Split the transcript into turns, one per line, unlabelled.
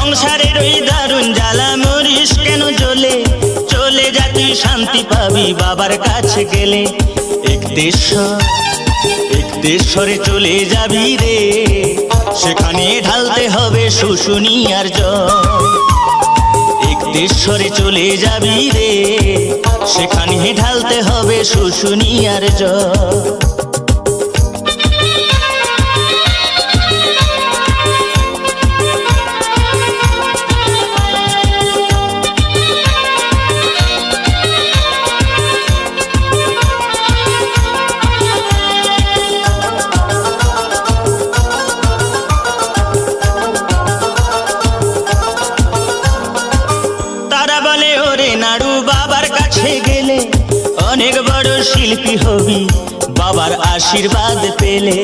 সংসারের ওই দারুণ জ্বালা মরিস কেন জ্বলে, চলে যা তুই শান্তি পাবি বাবার কাছে গেলে। একদেশ্বরে চলে যাবি রে, সেখানে ঢালতে হবে শুশুনিয়ার জল। একদেশ্বরে চলে যাবি রে, সেখানে ঢালতে হবে শুশুনিয়ার জল। নাড়ু বাবার কাছে গেলে অনেক বড় শিল্পী হবি বাবার আশীর্বাদ পেলে।